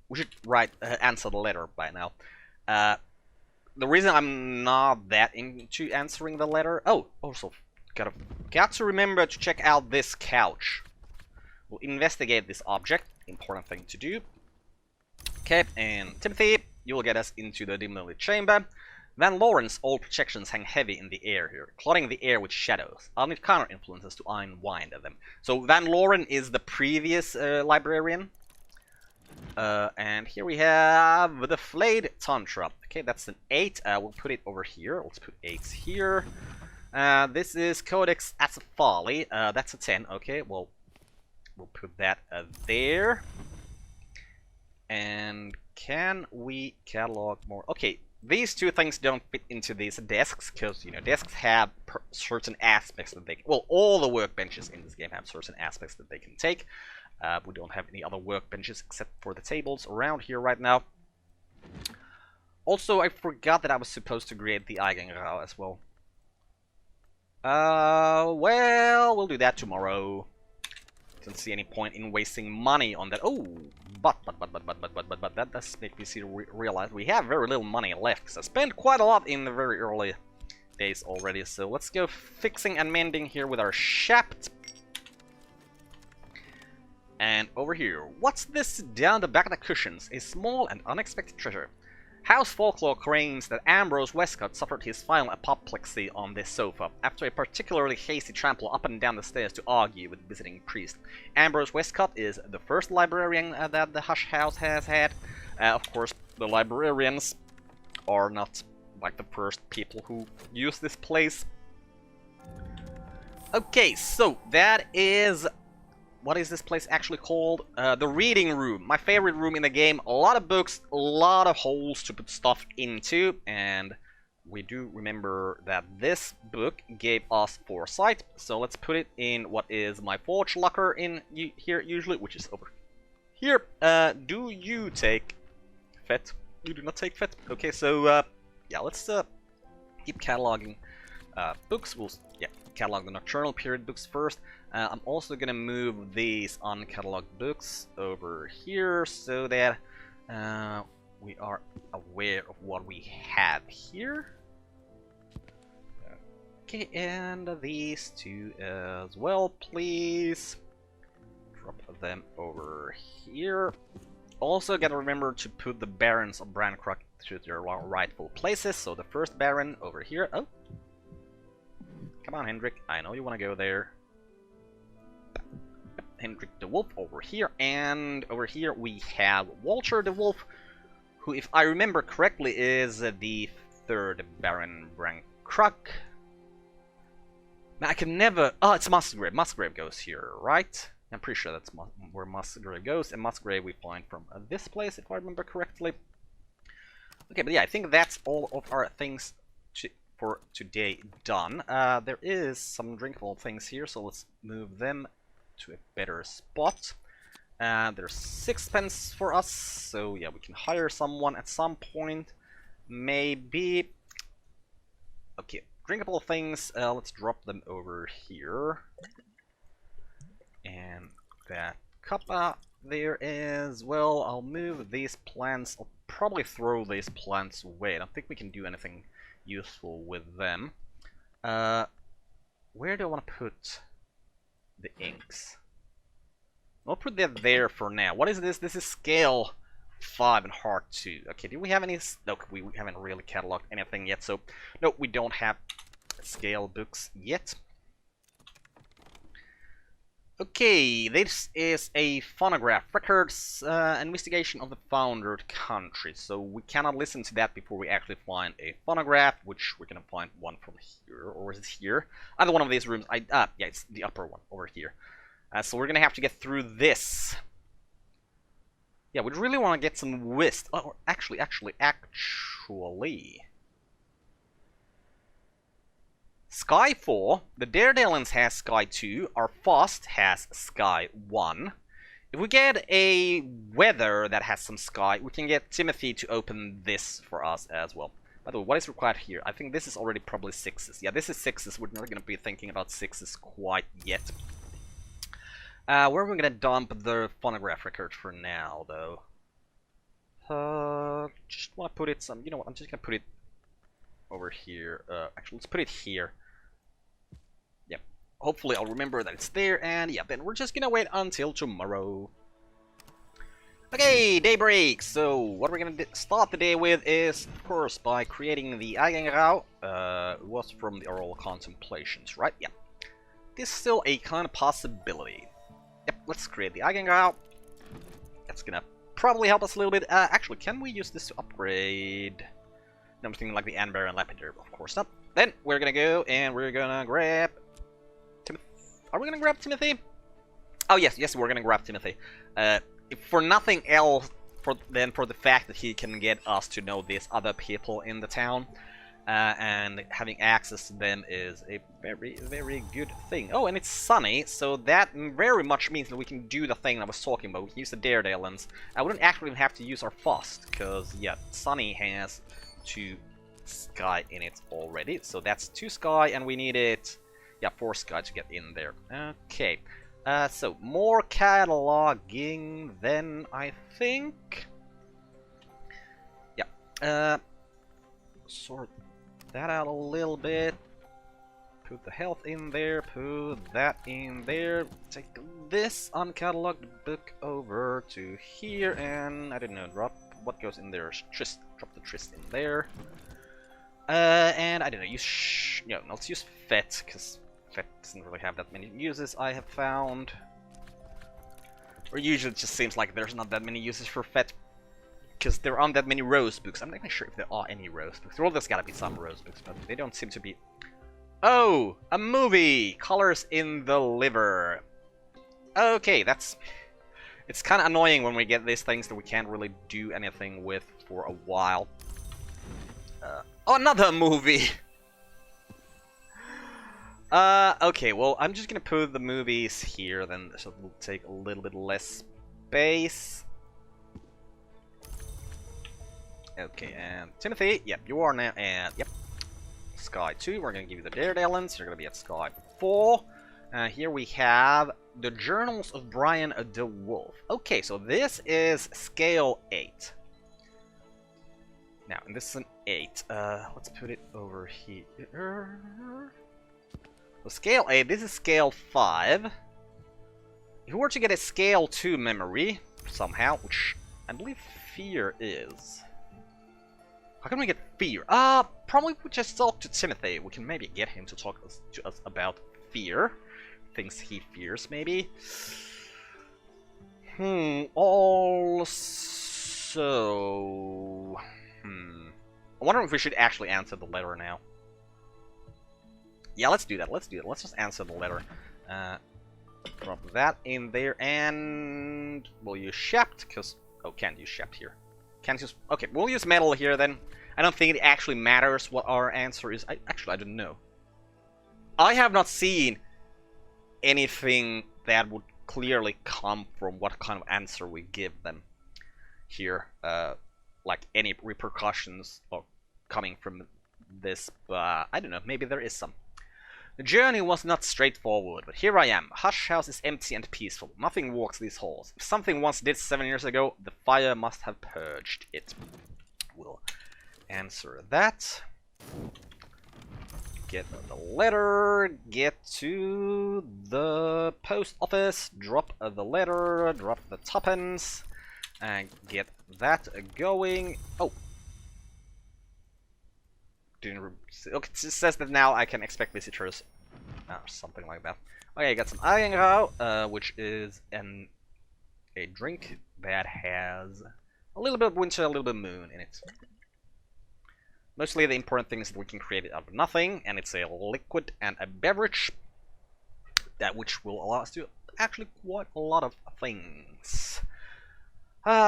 We should answer the letter by now. The reason I'm not that into answering the letter... Oh, also, got to remember to check out this couch. We'll investigate this object. Important thing to do. Okay, and Timothy, you will get us into the dimly lit chamber. Van Loren's old projections hang heavy in the air here, clouding the air with shadows. I'll need counter influences to unwind them. So Van Loren is the previous librarian. And here we have the Flayed Tantra. Okay, that's an 8. We'll put it over here. Let's put 8s here. This is Codex Acefali. That's a 10. Okay, well, we'll put that there. And can we catalog more? Okay, these 2 things don't fit into these desks, because, you know, desks have certain aspects that they... Well, all the workbenches in this game have certain aspects that they can take. We don't have any other workbenches except for the tables around here right now. Also, I forgot that I was supposed to create the Eigengrau as well. Well, we'll do that tomorrow. Don't see any point in wasting money on that. Oh, but that does make me realize we have very little money left, because I spent quite a lot in the very early days already. So let's go fixing and mending here with our shaft. And over here, what's this down the back of the cushions? A small and unexpected treasure. House folklore claims that Ambrose Westcott suffered his final apoplexy on this sofa, after a particularly hasty trample up and down the stairs to argue with the visiting priest. Ambrose Westcott is the first librarian that the Hush House has had. Of course, the librarians are not like the first people who use this place. Okay, so that is... What is this place actually called? The reading room. My favorite room in the game. A lot of books, a lot of holes to put stuff into. And we do remember that this book gave us foresight. So let's put it in what is my forge locker in here usually, which is over here. Do you take FET? You do not take FET. Okay, so yeah, let's keep cataloging books. We'll catalog the Nocturnal Period books first. I'm also gonna move these uncatalogued books over here so that we are aware of what we have here. Okay, and these 2 as well, please. Drop them over here. Also gotta remember to put the Barons of Brancroc to their rightful places. So the first Baron over here. Oh, come on, Hendrik. I know you want to go there. Hendrik the Wolf over here, and over here we have Walter the Wolf, who, if I remember correctly, is the 3rd Baron Brancroc. Now I can never... Oh, it's Musgrave. Musgrave goes here, right? I'm pretty sure that's where Musgrave goes, and Musgrave we find from this place, if I remember correctly. Okay, but yeah, I think that's all of our things for today done. There is some drinkable things here, so let's move them to a better spot. There's 6 for us, so yeah, we can hire someone at some point, maybe. Okay, drinkable things, let's drop them over here. And that cup there as well. I'll move these plants. I'll probably throw these plants away. I don't think we can do anything useful with them. Where do I want to put the inks? I'll put that there for now. What is this? This is scale 5 and hard 2. Okay, do we have any? No, we haven't really cataloged anything yet, so no, we don't have scale books yet. Okay, this is a phonograph records investigation of the founded country. So we cannot listen to that before we actually find a phonograph, which we're gonna find one from here, or is it here? Either one of these rooms. Yeah, it's the upper one over here. So we're gonna have to get through this. Yeah, we really want to get some whist. Oh, actually. Sky 4, the Daredevils has Sky 2, our Fast has Sky 1. If we get a weather that has some sky, we can get Timothy to open this for us as well. By the way, what is required here? I think this is already probably 6s. Yeah, this is 6s. We're not going to be thinking about 6s quite yet. Where are we going to dump the phonograph record for now, though? Just want to put it some... You know what? I'm just going to put it over here. Actually, let's put it here. Yep. Hopefully I'll remember that it's there, and yeah, then we're just gonna wait until tomorrow. Okay, daybreak! So, what we're gonna start the day with is, of course, by creating the Eigengrau. It was from the oral contemplations, right? Yeah. This is still a kind of possibility. Yep, let's create the Eigengrau. That's gonna probably help us a little bit. Actually, can we use this to upgrade... Something like the Amber and Lapidary? Of course not. Then we're gonna go and we're gonna grab Timothy. Are we gonna grab Timothy? Oh yes, we're gonna grab Timothy. If for nothing else, for the fact that he can get us to know these other people in the town, and having access to them is a very good thing. Oh, and it's sunny, so that very much means that we can do the thing I was talking about. We can use the Daredevils. I wouldn't actually have to use our Fast, because yeah, Sunny has 2 sky in it already, so that's 2 sky, and we needed 4 sky to get in there. Okay, so more cataloging then, I think. Yeah, sort that out a little bit, put the health in there, put that in there, take this uncatalogued book over to here, and I don't know, drop what goes in there. Drop the Trist in there. And I don't know, let's use Fet, because Fet doesn't really have that many uses, I have found. Or usually it just seems like there's not that many uses for Fet, because there aren't that many Rose books. I'm not even sure if there are any Rose books. Well, there's gotta be some Rose books, but they don't seem to be... Oh! A movie! Colors in the Liver. Okay, that's... It's kind of annoying when we get these things that we can't really do anything with for a while. Oh, another movie! Okay, well, I'm just gonna put the movies here, then, so it will take a little bit less space. Okay, and Timothy, yep, you are now, and yep. Sky 2, we're gonna give you the Daredevils, you're gonna be at Sky 4. Here we have the Journals of Brian de Wolf. Okay, so this is scale 8. Now, and this is an 8. Let's put it over here. So scale 8, this is scale 5. If we were to get a scale 2 memory, somehow, which I believe fear is... How can we get fear? Probably we just talk to Timothy. We can maybe get him to talk to us about fear. Things he fears, maybe. Also... I wonder if we should actually answer the letter now. Yeah, let's do that. Let's just answer the letter. Drop that in there, and... We'll use Shept, because... Oh, can't use Shept here. Can't use... Okay, we'll use Metal here, then. I don't think it actually matters what our answer is. Actually, I don't know. I have not seen anything that would clearly come from what kind of answer we give them here. Like any repercussions coming from this, but I don't know, maybe there is some. The journey was not straightforward, but here I am. Hush House is empty and peaceful. Nothing walks these halls. If something once did 7 years ago, the fire must have purged it. We'll answer that. Get the letter, get to the post office, drop the letter, drop the tuppence, and get that going. Oh. Okay, it says that now I can expect visitors. Or something like that. Okay, I got some Ayangrao, which is a drink that has a little bit of winter, a little bit of moon in it. Mostly the important thing is that we can create it out of nothing, and it's a liquid and a beverage, that which will allow us to actually quite a lot of things.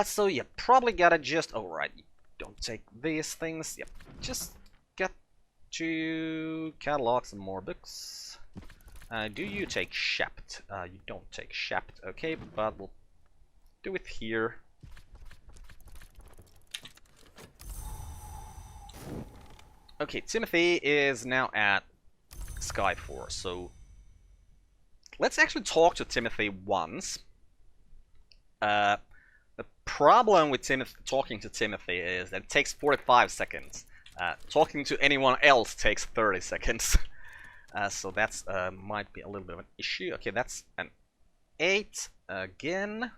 So you probably gotta just, alright, don't take these things, yep, just got to catalog some more books. Do you take Shapt? You don't take Shapt, okay, but we'll do it here. Okay, Timothy is now at Skyforce, so let's actually talk to Timothy once. The problem with talking to Timothy is that it takes 45 seconds. Talking to anyone else takes 30 seconds. So that's might be a little bit of an issue. Okay, that's an 8 again.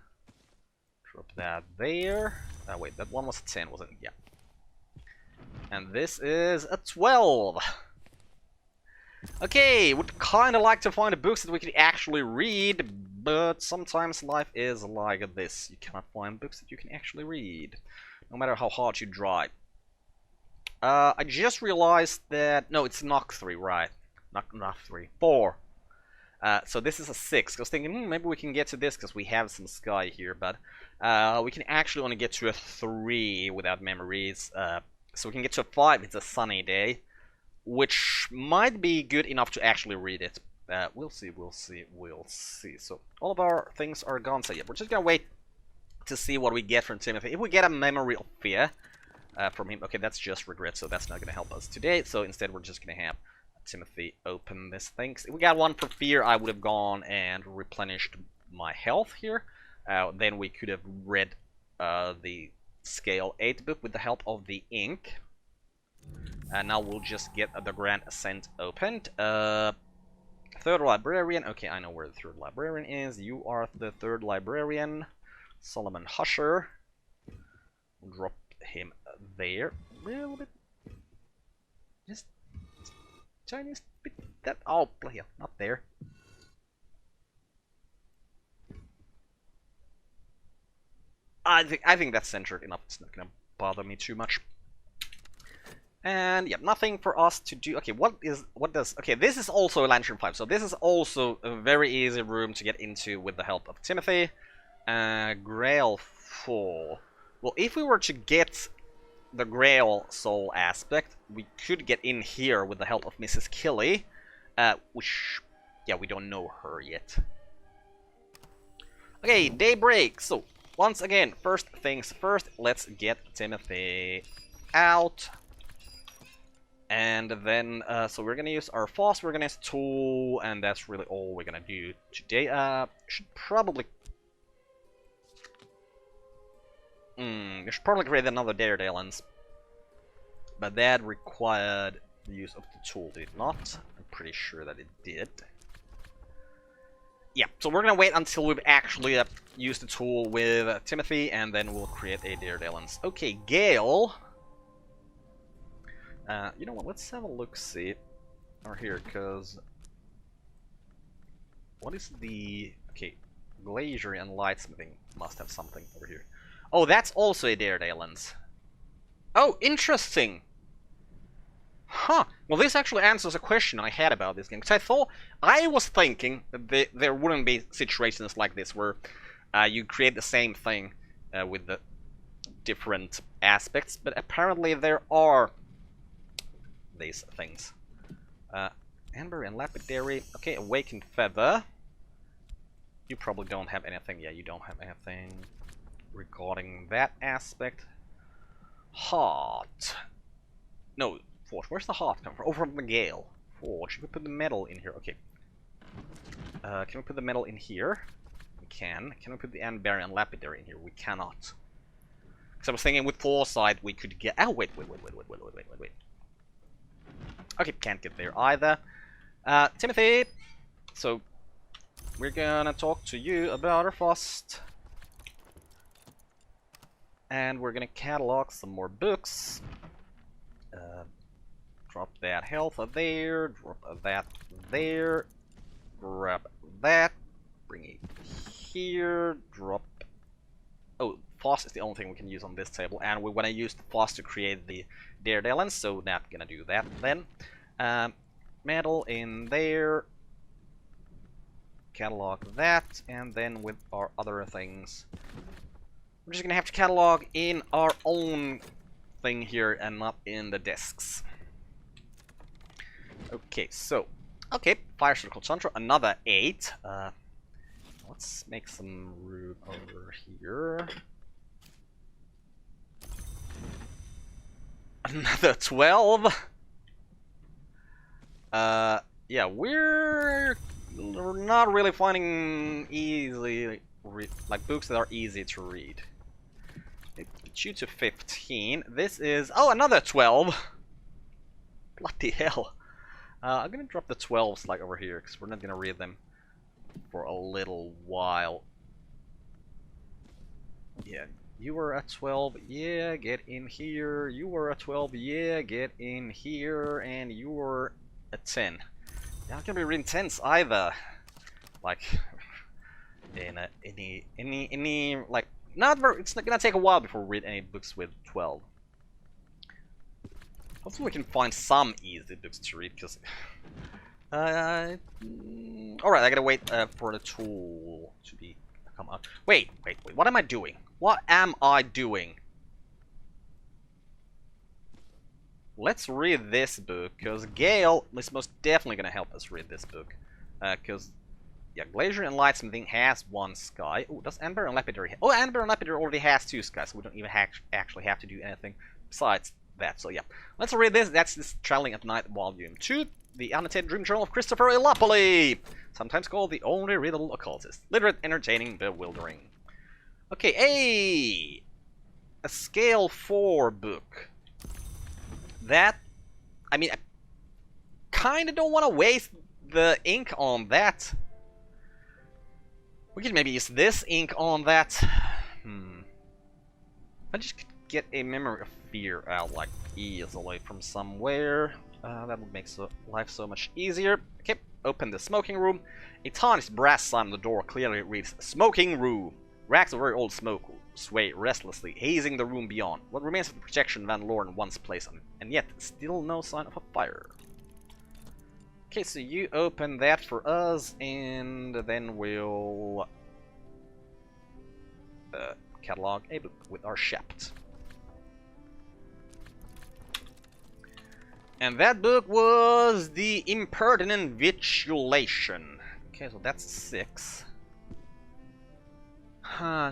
Drop that there. Wait, that one was a 10, wasn't it? Yeah. And this is a 12. Okay, would kind of like to find the books that we could actually read, but sometimes life is like this. You cannot find books that you can actually read, no matter how hard you try. I just realized that... No, it's knock 3, right? Knock 3. 4. So this is a 6. I was thinking, maybe we can get to this because we have some sky here, but we can actually only get to a 3 without memories. So we can get to a 5, it's a sunny day, which might be good enough to actually read it. We'll see, we'll see, we'll see. So all of our things are gone, so yeah, we're just gonna wait to see what we get from Timothy. If we get a memory of fear from him, okay, that's just regret, so that's not gonna help us today. So instead we're just gonna have Timothy open this thing. If we got one for fear, I would have gone and replenished my health here. Then we could have read the Scale 8 book with the help of the ink. And now we'll just get the Grand Ascent opened. Third librarian. Okay, I know where the third librarian is. You are the third librarian. Solomon Husher. We'll drop him there. A little bit. Just tiniest bit. That. Oh, yeah, not there. I think that's centered enough. It's not gonna bother me too much. And yeah, nothing for us to do. Okay, okay, this is also a Lantern 5, so this is also a very easy room to get into with the help of Timothy. Grail 4. Well, if we were to get the Grail Soul aspect, we could get in here with the help of Mrs. Killy, which, yeah, we don't know her yet. Okay, daybreak. So, once again, first things first, let's get Timothy out. And then, so we're gonna use our fast, we're gonna use tool, and that's really all we're gonna do today. Should probably... we should probably create another Daredevils. But that required the use of the tool, did it not? I'm pretty sure that it did. Yeah, so we're gonna wait until we've actually used the tool with Timothy, and then we'll create a Daredevils. Okay, Gale. You know what, let's have a look-see over here, because... What is the... Okay, Glacier and Lightsmithing must have something over here. Oh, that's also a Daredevils. Oh, interesting! Huh. Well, this actually answers a question I had about this game. Because I was thinking that there wouldn't be situations like this where you create the same thing with the different aspects, but apparently there are these things. Amber and Lapidary. Okay, Awakened Feather. You probably don't have anything. Yeah, you don't have anything regarding that aspect. Heart. No. Forge. Where's the heart come from? Oh, from the Gale. Forge. Should we put the metal in here? Okay. Can we put the metal in here? We can. Can we put the Amber and Lapidary in here? We cannot. Because I was thinking with Foresight we could get... Oh, wait. Okay, can't get there either. Timothy! So, we're gonna talk to you about our fast. And we're gonna catalog some more books. that health there, drop that there, grab that, bring it here, drop... Oh, Foss is the only thing we can use on this table, and we want to use the Foss to create the Daredevil, so not gonna do that then. Metal in there, catalog that, and then with our other things, we're just gonna have to catalog in our own thing here and not in the discs. Okay, so, Fire Circle Chandra, another 8. Let's make some room over here. Another 12. Yeah, we're not really finding easy, like books that are easy to read. It gets you to 15. This is, oh, another 12. Bloody hell. I'm gonna drop the 12s like over here because we're not gonna read them for a little while. Yeah, you were at 12, yeah, get in here. You were at 12, yeah, get in here. And you were at 10. You're not gonna be reading 10s either. Like, in any like, not very. It's not gonna take a while before we read any books with 12. Hopefully we can find some easy books to read, because... Alright, I gotta wait for the tool to come out. Wait, what am I doing? What am I doing? Let's read this book, because Gale is most definitely gonna help us read this book. Because, yeah, Glacier and Lightsmithing has 1 sky. Oh, does Amber and Lapidary... Oh, Amber and Lapidary already has 2 skies, so we don't even actually have to do anything besides that. So yeah, let's read this. That's this Traveling at Night Volume 2, the annotated dream journal of Christopher Elapoli, sometimes called the only readable occultist. Literate, entertaining, bewildering. Okay, a scale 4 book. That, I mean, I kind of don't want to waste the ink on that. We could maybe use this ink on that. I just could get a Memory of Fear out like easily from somewhere. That would make life so much easier. Okay, open the smoking room. A tarnished brass sign on the door clearly reads "Smoking Room." Racks of very old smoke sway restlessly, hazing the room beyond. What remains of the protection Van Loren once placed on it, and yet still no sign of a fire. Okay, so you open that for us, and then we'll catalog a book with our Shept. And that book was The Impertinent Vitulation. Okay, so that's 6.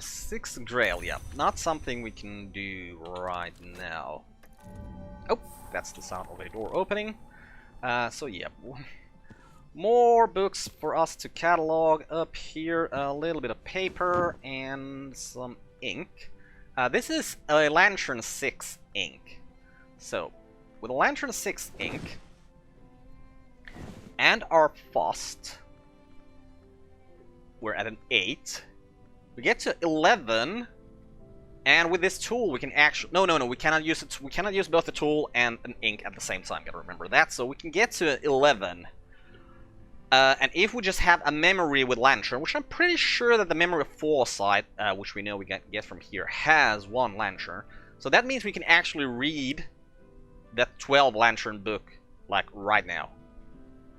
6 Grail, yeah. Not something we can do right now. Oh, that's the sound of a door opening. So yeah. More books for us to catalog up here. A little bit of paper and some ink. This is a Lantern 6 ink. So, with a Lantern 6 ink and our Fost, we're at an 8. We get to 11, and with this tool we can actually... No, we cannot use it. We cannot use both the tool and an ink at the same time. Gotta remember that. So we can get to 11. And if we just have a memory with Lantern, which I'm pretty sure that the Memory of Foresight, which we know we can get from here, has 1 Lantern. So that means we can actually read that 12 Lantern book, like, right now.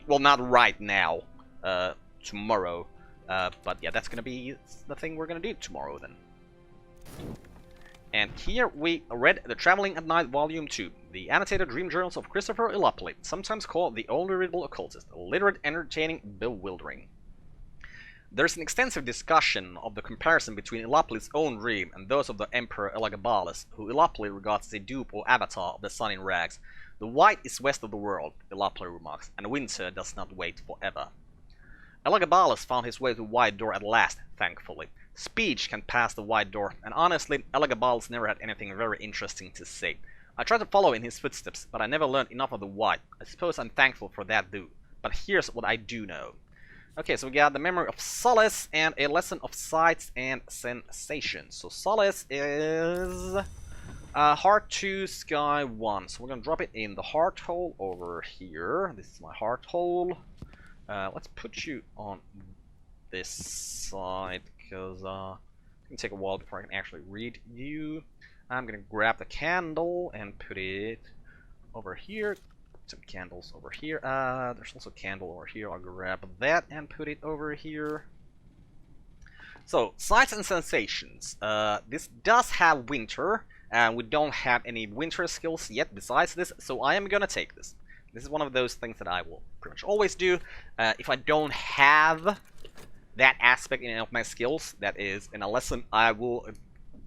Well, not right now. Tomorrow. But yeah, that's gonna be the thing we're gonna do tomorrow then. And here we read The Traveling at Night Volume 2, the annotated dream journals of Christopher Elapoli, sometimes called the only readable occultist, literate, entertaining, bewildering. There's an extensive discussion of the comparison between Elapoli's own dream and those of the Emperor Elagabalus, who Elapoli regards as a dupe or avatar of the sun in rags. The white is west of the world, Elapoli remarks, and winter does not wait forever. Elagabalus found his way to the wide door at last, thankfully. Speech can pass the wide door, and honestly, Elagabalus never had anything very interesting to say. I tried to follow in his footsteps, but I never learned enough of the white. I suppose I'm thankful for that too. But here's what I do know. Okay, so we got the Memory of Solace and a Lesson of Sights and Sensations. So Solace is Heart 2, Sky 1. So we're gonna drop it in the heart hole over here. This is my heart hole. Let's put you on this side, because it's gonna take a while before I can actually read you. I'm gonna grab the candle and put it over here. Some candles over here. There's also a candle over here. I'll grab that and put it over here. So, sights and sensations. This does have winter, and we don't have any winter skills yet besides this, so I am gonna take this. This is one of those things that I will pretty much always do. If I don't have that aspect in any of my skills, that is in a lesson, I will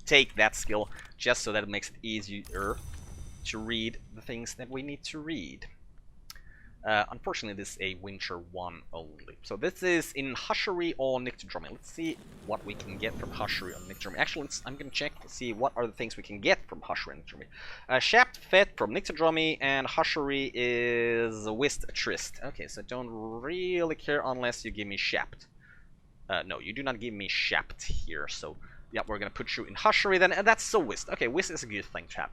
take that skill just so that it makes it easier to read the things that we need to read. Unfortunately, this is a winter one only. So this is in Hushery or Nyctodromy. Let's see what we can get from Hushery or Nyctodromy. Actually, I'm going to check to see what are the things we can get from Hushery and Nyctodromy. Shapt Fet from Nyctodromy, and Hushery is Whist Trist. Okay, so I don't really care unless you give me Shapt. No, you do not give me Shapt here, so yeah, we're going to put you in Hushery then, and that's so Whist. Okay, Whist is a good thing to have.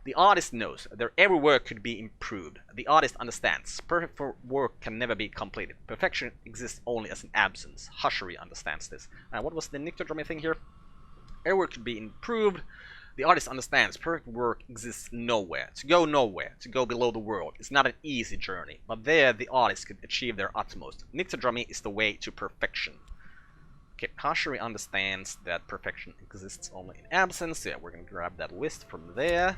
The artist knows their every work could be improved. The artist understands perfect work can never be completed. Perfection exists only as an absence. Hushery understands this. What was the Nyctodromy thing here? Every work could be improved. The artist understands perfect work exists nowhere. To go below the world, is not an easy journey. But there, the artist could achieve their utmost. Nyctodromy is the way to perfection. Okay, Hushery understands that perfection exists only in absence. Yeah, we're gonna grab that list from there.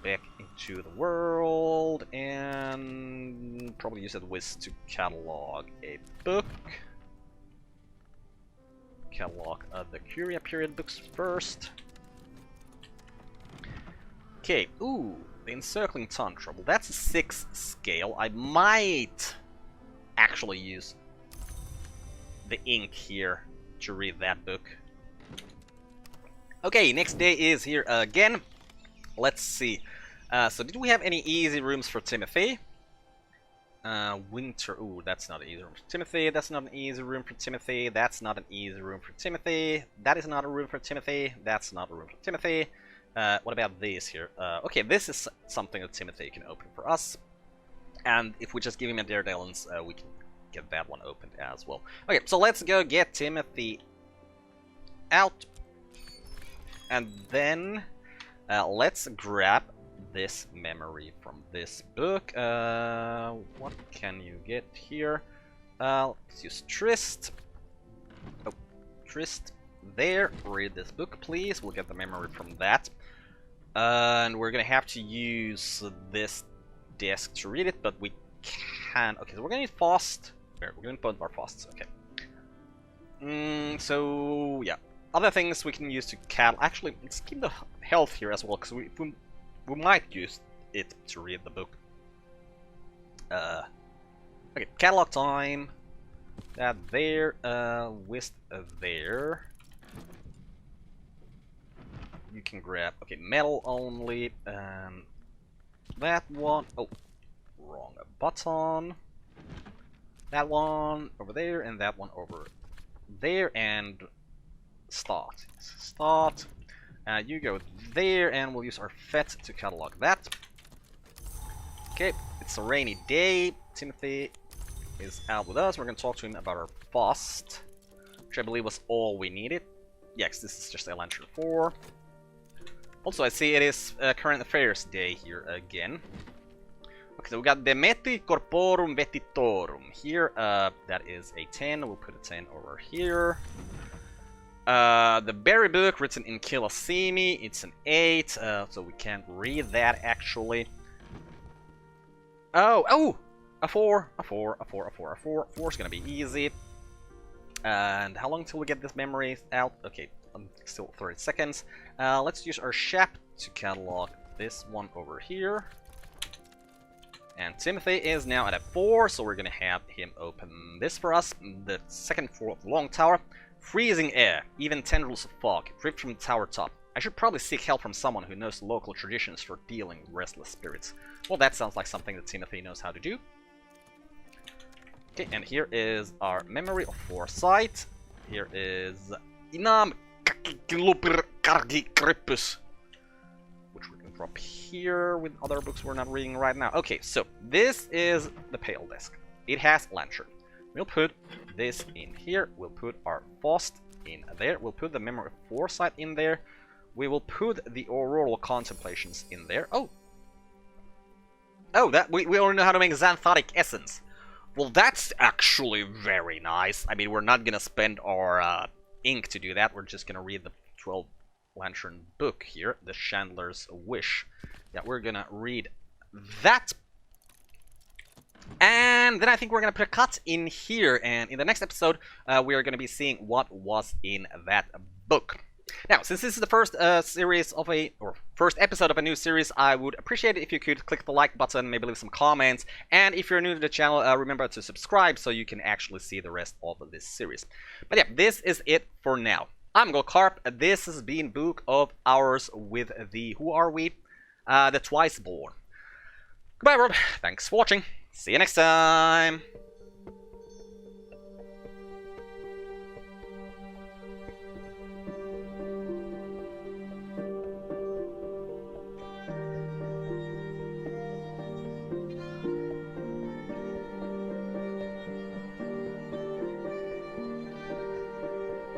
Back into the world and probably use that whisk to catalog a book. Catalog the Curia period books first. Okay, ooh, the Encircling Tundra. Well, that's a 6 scale. I might actually use the ink here to read that book. Okay, next day is here again. Let's see. So did we have any easy rooms for Timothy? Winter. Ooh, that's not an easy room for Timothy. That's not an easy room for Timothy. That's not an easy room for Timothy. That is not a room for Timothy. That's not a room for Timothy. What about these here? Okay, this is something that Timothy can open for us. And if we just give him a Daredevil's, we can get that one opened as well. Okay, so let's go get Timothy out. And then let's grab this memory from this book. What can you get here? Let's use Trist. Oh, Trist. There. Read this book, please. We'll get the memory from that. And we're gonna have to use this desk to read it, but we can. Okay, so we're gonna need fast. We're gonna need both of our fasts. Okay. So yeah. Other things we can use to actually, let's keep the health here as well, because we might use it to read the book. Okay, catalog time. That there, whisk there. You can grab, okay, metal only. That one, oh, wrong button. That one over there, and that one over there, and start. Start. You go there, and we'll use our FET to catalog that. Okay, it's a rainy day. Timothy is out with us. We're going to talk to him about our fast, which I believe was all we needed. Yes, this is just a Lantern 4. Also, I see it is current affairs day here again. Okay, so we got Demeti Corporum Vetitorum. Here, that is a 10. We'll put a 10 over here. The Berry book, written in Kilasimi, it's an 8, so we can't read that actually. Oh! A 4, a 4, a 4, a 4, a 4. 4 is gonna be easy. And how long till we get this memory out? Okay, still 30 seconds. Let's use our Shap to catalog this one over here. And Timothy is now at a 4, so we're gonna have him open this for us. The second floor of the Long Tower. Freezing air, even tendrils of fog, drift from the tower top. I should probably seek help from someone who knows the local traditions for dealing with restless spirits. Well, that sounds like something that Timothy knows how to do. Okay, and here is our memory of foresight. Here is Inam which we can drop here with other books we're not reading right now. Okay, so this is the Pale Desk. It has Lantern. We'll put this in here. We'll put our Faust in there. We'll put the Memory of Foresight in there. We will put the Auroral Contemplations in there. Oh, that we already know how to make Xanthotic Essence. Well, that's actually very nice. I mean, we're not gonna spend our ink to do that. We're just gonna read the 12 Lantern book here, the Chandler's Wish. Yeah, we're gonna read that. And then I think we're gonna put a cut in here, and in the next episode, we are gonna be seeing what was in that book. Now, since this is the first first episode of a new series, I would appreciate it if you could click the like button, maybe leave some comments, and if you're new to the channel, remember to subscribe so you can actually see the rest of this series. But yeah, this is it for now. I'm Uncle Carp. This has been Book of Hours with the who are we? The Twice Born. Goodbye, everyone. Thanks for watching. See you next time.